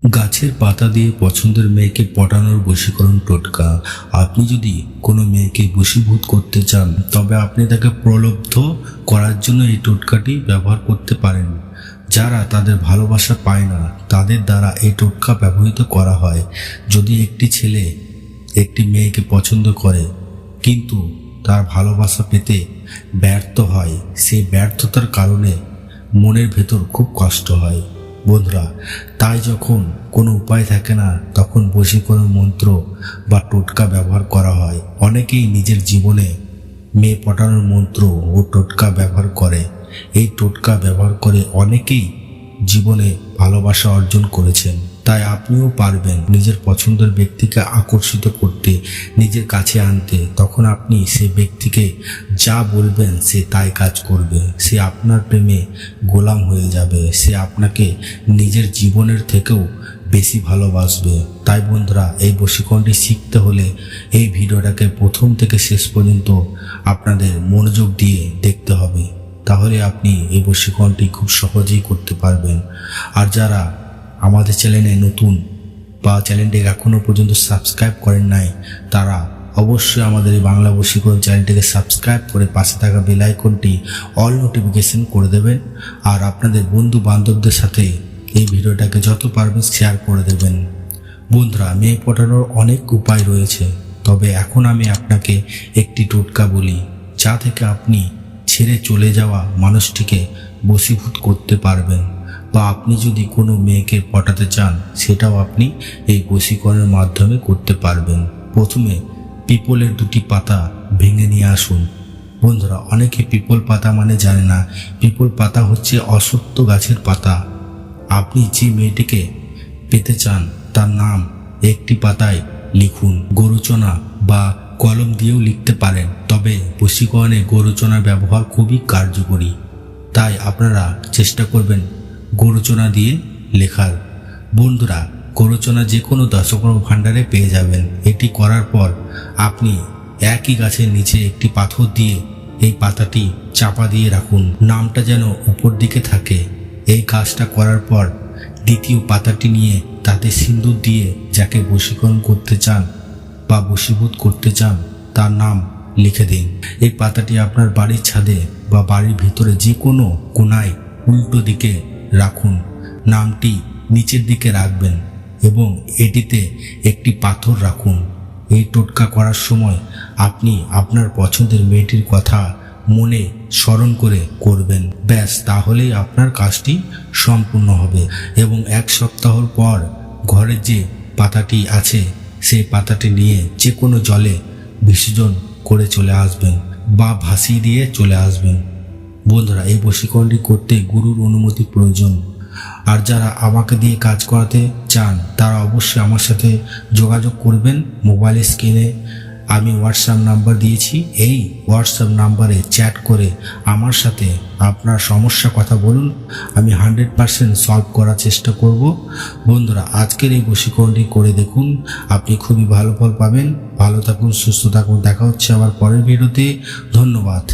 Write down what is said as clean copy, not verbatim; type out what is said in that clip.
গাছের পাতা দিয়ে পছন্দের মেয়েকে পটানোর বশীকরণ টোটকা। আপনি যদি কোনো মেয়েকে বশীভূত করতে চান তবে আপনি তাকে প্রলুব্ধ করার জন্য এই টোটকাটি ব্যবহার করতে পারেন। যারা তাদের ভালোবাসা পায় না তাদের দ্বারা এই টোটকা ব্যবহৃত করা হয়। যদি একটি ছেলে একটি মেয়েকে পছন্দ করে কিন্তু তার ভালোবাসা পেতে ব্যর্থ হয়, সেই ব্যর্থতার কারণে মনের ভেতর খুব কষ্ট হয়। বন্ধুরা, তাই যখন কোনো উপায় থাকে না তখন বশীকরণ মন্ত্র বা টোটকা ব্যবহার করা হয়। অনেকেই নিজের জীবনে মেয়ে পটানোর মন্ত্র ও টোটকা ব্যবহার করে। এই টোটকা ব্যবহার করে অনেকেই জীবনে ভালোবাসা অর্জন করেছেন। তাই আপনিও পারবেন নিজের পছন্দের ব্যক্তিকে আকর্ষিত করতে, নিজের কাছে আনতে। তখন আপনি সেই ব্যক্তিকে যা বলবেন সে তাই কাজ করবে। সে আপনার প্রেমে গোলাম হয়ে যাবে। সে আপনাকে নিজের জীবনের থেকেও বেশি ভালোবাসবে। তাই বন্ধুরা, এই বশীকরণটি শিখতে হলে এই ভিডিওটাকে প্রথম থেকে শেষ পর্যন্ত আপনাদের মনোযোগ দিয়ে দেখতে হবে। তাহলে আপনি এই বশীকরণটি খুব সহজেই করতে পারবেন। আর যারা আমাদের চ্যানেলে নতুন বা চ্যানেলটিকে এখনও পর্যন্ত সাবস্ক্রাইব করেন নাই, তারা অবশ্যই আমাদের এই বাংলা বশীকরণ চ্যানেলটিকে সাবস্ক্রাইব করে পাশে থাকা বেল আইকনটি অল নোটিফিকেশন করে দেবেন। আর আপনাদের বন্ধু বান্ধবদের সাথে এই ভিডিওটাকে যত পারবেন শেয়ার করে দেবেন। বন্ধুরা, মেয়ে পটানোর অনেক উপায় রয়েছে, তবে এখন আমি আপনাকে একটি টোটকা বলি যা থেকে আপনি ছেড়ে চলে যাওয়া মানুষটিকে বশীভূত করতে পারবেন। বা আপনি যদি কোনো মেয়েকে পটাতে চান সেটাও আপনি এই বশীকরণের মাধ্যমে করতে পারবেন। প্রথমে পিপলের দুটি পাতা ভেঙে নিয়ে আসুন। বন্ধুরা, অনেকে পিপল পাতা মানে জানে না। পিপল পাতা হচ্ছে অশ্বত্থ গাছের পাতা। আপনি যে মেয়েটিকে পেতে চান তার নাম একটি পাতায় লিখুন। গরুচনা বা কলম দিয়েও লিখতে পারেন, তবে বশীকরণে গরুচনার ব্যবহার খুবই কার্যকরী। তাই আপনারা চেষ্টা করবেন গরুচনা দিয়ে লেখার। বন্ধুরা, গরুচনা যে কোনো দশকর্ম ভাণ্ডারে পেয়ে যাবেন। এটি করার পর আপনি একই গাছের নিচে একটি পাথর দিয়ে এই পাতাটি চাপা দিয়ে রাখুন, নামটা যেন উপর দিকে থাকে। এই কাজটা করার পর দ্বিতীয় পাতাটি নিয়ে তাতে সিন্দুর দিয়ে যাকে বশীকরণ করতে চান বা বশীভূত করতে চান তার নাম লিখে দিন। এই পাতাটি আপনার বাড়ির ছাদে বা বাড়ির ভিতরে যে কোনো কোণায় উল্টো দিকে রাখুন। নামটি নিচের দিকে রাখবেন এবং এটিতে একটি পাথর রাখুন। এই টোটকা করার সময় আপনি আপনার পছন্দের মেয়েটির কথা মনে স্মরণ করে করবেন। ব্যাস, তাহলেই আপনার কাজটি সম্পূর্ণ হবে। এবং এক সপ্তাহর পর ঘরের যে পাতাটি আছে সেই পাতাটি নিয়ে যে কোনো জলে বিসর্জন করে চলে আসবেন বা ভাসিয়ে দিয়ে চলে আসবেন। বন্ধুরা, এই বশীকরণটি করতে গুরুর অনুমতি প্রয়োজন। আর যারা আমাকে দিয়ে কাজ করাতে চান তারা অবশ্যই আমার সাথে যোগাযোগ করবেন। মোবাইল স্ক্রিনে আমি হোয়াটসঅ্যাপ নাম্বার দিয়েছি। এই হোয়াটসঅ্যাপ নাম্বারে চ্যাট করে আমার সাথে আপনার সমস্যা কথা বলুন। আমি 100% সলভ করার চেষ্টা করব। বন্ধুরা, আজকের এই বশীকরণটি করে দেখুন, আপনি খুবই ভালো ফল পাবেন। ভালো থাকুন, সুস্থ থাকুন। দেখা হচ্ছে আবার পরের ভিডিওতে। ধন্যবাদ।